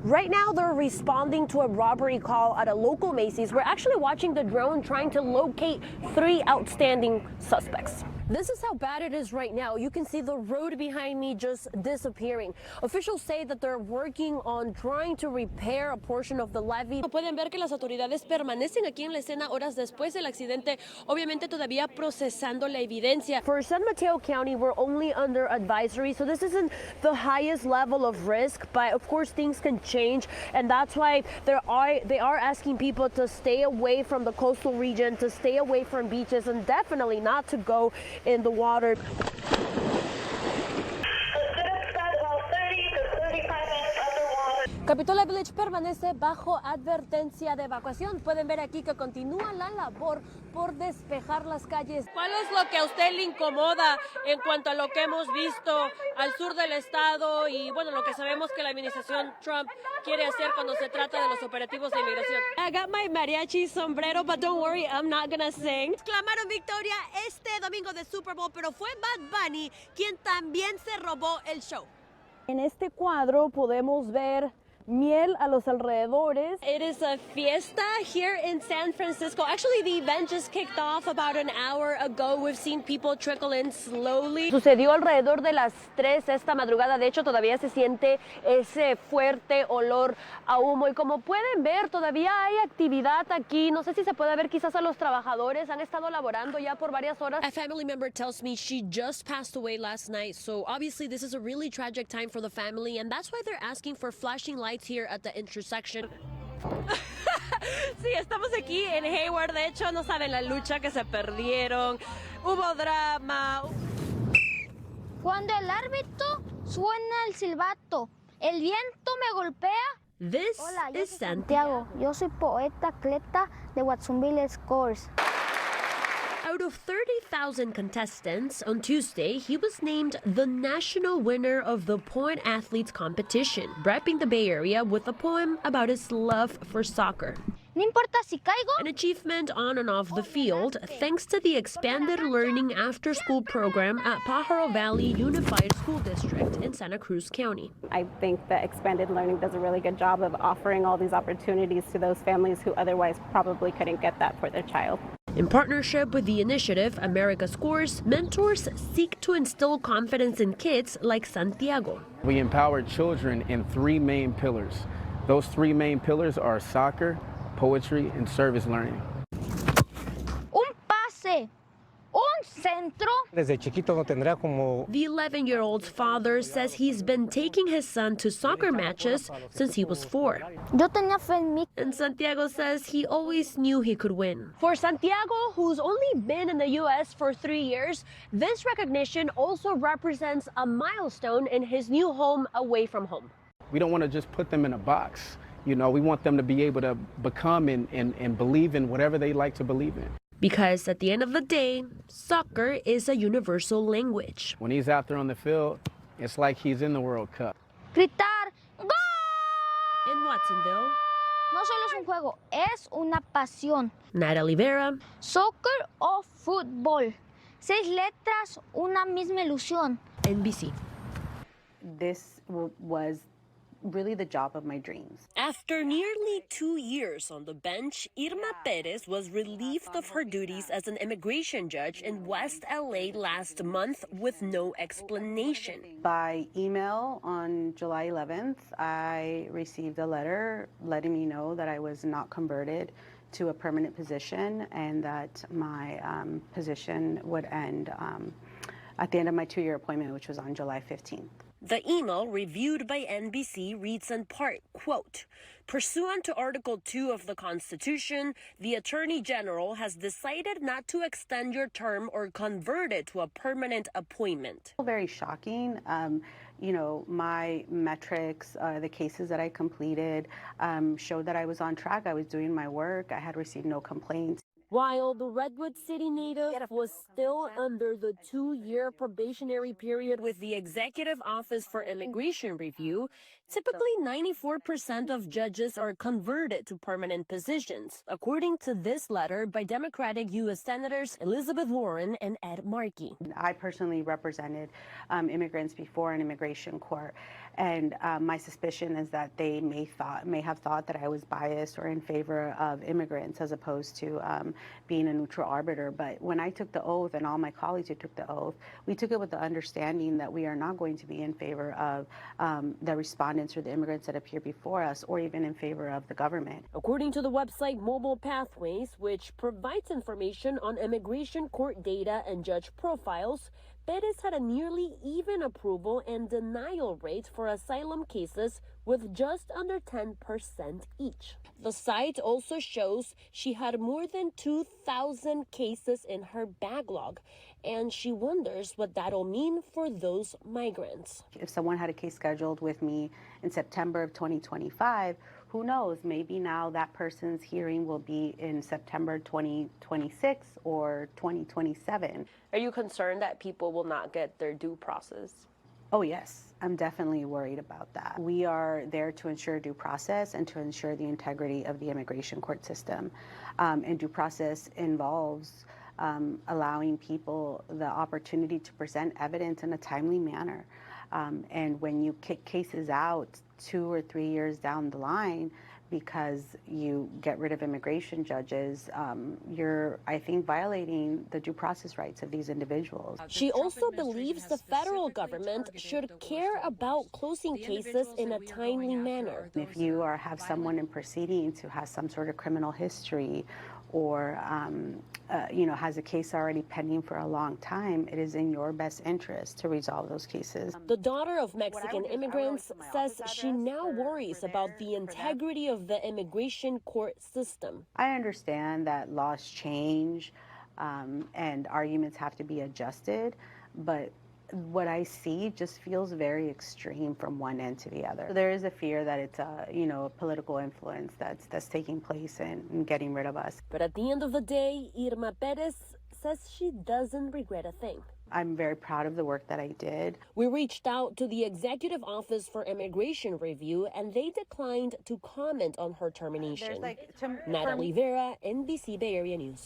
Right now, they're responding to a robbery call at a local Macy's. We're actually watching the drone trying to locate 3 outstanding suspects. This is how bad it is right now. You can see the road behind me just disappearing. Officials say that they're working on trying to repair a portion of the levee. Pueden ver que las autoridades permanecen aquí en la escena horas después del accidente, obviamente todavía procesando la evidencia. For San Mateo County, we're only under advisory, so this isn't the highest level of risk, but of course things can change, and that's why they are asking people to stay away from the coastal region, to stay away from beaches, and definitely not to go in the water. Capitola Village permanece bajo advertencia de evacuación. Pueden ver aquí que continúa la labor por despejar las calles. ¿Cuál es lo que a usted le incomoda en cuanto a lo que hemos visto al sur del estado y bueno, lo que sabemos que la administración Trump quiere hacer cuando se trata de los operativos de inmigración? I got my mariachi sombrero, but don't worry, I'm not gonna sing. Clamaron victoria este domingo de Super Bowl, pero fue Bad Bunny quien también se robó el show. En este cuadro podemos ver miel a los alrededores. It is a fiesta here in San Francisco. Actually, the event just kicked off about an hour ago. We've seen people trickle in slowly. Sucedió alrededor de las 3 esta madrugada. De hecho, todavía se siente ese fuerte olor a humo. Y como pueden ver, todavía hay actividad aquí. No sé si se puede ver quizás a los trabajadores. Han estado laborando ya por varias horas. A family member tells me she just passed away last night. So obviously, this is a really tragic time for the family. And that's why they're asking for flashing lights here at the intersection. Sí, estamos aquí en Hayward. De hecho, no saben la lucha que se perdieron. Hubo drama. Cuando el árbitro suena el silbato, el viento me golpea. This Hola, yo is soy Santiago. Yo soy poeta atleta de Watsonville Scores. Out of 30,000 contestants, on Tuesday, he was named the national winner of the Poet Athletes competition, wrapping the Bay Area with a poem about his love for soccer. No importa si caigo. An achievement on and off the field, thanks to the expanded learning after-school program at Pajaro Valley Unified School District in Santa Cruz County. I think that expanded learning does a really good job of offering all these opportunities to those families who otherwise probably couldn't get that for their child. In partnership with the initiative America Scores, mentors seek to instill confidence in kids like Santiago. We empower children in 3 main pillars. Those 3 main pillars are soccer, poetry, and service learning. Un pase. Un centro. Desde chiquito no tendría como. The 11-year-old's father says he's been taking his son to soccer matches since he was 4. Yo tenía fe en mí. And Santiago says he always knew he could win. For Santiago, who's only been in the U.S. for 3 years, this recognition also represents a milestone in his new home away from home. We don't want to just put them in a box. You know, we want them to be able to become and believe in whatever they like to believe in. Because at the end of the day, soccer is a universal language. When he's out there on the field, it's like he's in the World Cup. Gritar ¡Gol! In Watsonville, No solo es un juego, es una pasión. Nathalie Vera, Soccer o fútbol. 6 letras, una misma ilusión. NBC. This was really the job of my dreams. After nearly 2 years on the bench, Irma Perez was relieved of her duties as an immigration judge in West LA last month with no explanation. By email on July 11th, I received a letter letting me know that I was not converted to a permanent position and that my position would end at the end of my 2-year appointment, which was on July 15th. The email, reviewed by NBC, reads in part, quote, "Pursuant to Article 2 of the Constitution, the Attorney General has decided not to extend your term or convert it to a permanent appointment." Very shocking. You know, my metrics, the cases that I completed showed that I was on track. I was doing my work. I had received no complaints. While the Redwood City native was still under the 2-year probationary period with the Executive Office for Immigration Review, typically 94% of judges are converted to permanent positions, according to this letter by Democratic U.S. Senators Elizabeth Warren and Ed Markey. I personally represented immigrants before an immigration court, and my suspicion is that they may have thought that I was biased or in favor of immigrants as opposed to being a neutral arbiter. But when I took the oath, and all my colleagues who took the oath, we took it with the understanding that we are not going to be in favor of the respondents or the immigrants that appear before us, or even in favor of the government. According to the website Mobile Pathways, which provides information on immigration court data and judge profiles, Perez had a nearly even approval and denial rate for asylum cases with just under 10% each. The site also shows she had more than 2,000 cases in her backlog, and she wonders what that'll mean for those migrants. If someone had a case scheduled with me in September of 2025, who knows, maybe now that person's hearing will be in September 2026 or 2027. Are you concerned that people will not get their due process? Oh, yes, I'm definitely worried about that. We are there to ensure due process and to ensure the integrity of the immigration court system. And due process involves allowing people the opportunity to present evidence in a timely manner. And when you kick cases out 2 or 3 years down the line because you get rid of immigration judges, you're, I think, violating the due process rights of these individuals. She also believes the federal government should care about closing cases in a timely manner. If you have someone in proceedings who has some sort of criminal history or has a case already pending for a long time, it is in your best interest to resolve those cases. The daughter of Mexican immigrants says she now worries about the integrity of the immigration court system. I understand that laws change and arguments have to be adjusted, but what I see just feels very extreme from one end to the other. There is a fear that it's a political influence that's taking place in getting rid of us. But at the end of the day, Irma Perez says she doesn't regret a thing. I'm very proud of the work that I did. We reached out to the Executive Office for Immigration Review, and they declined to comment on her termination. Nathalie Vera, NBC Bay Area News.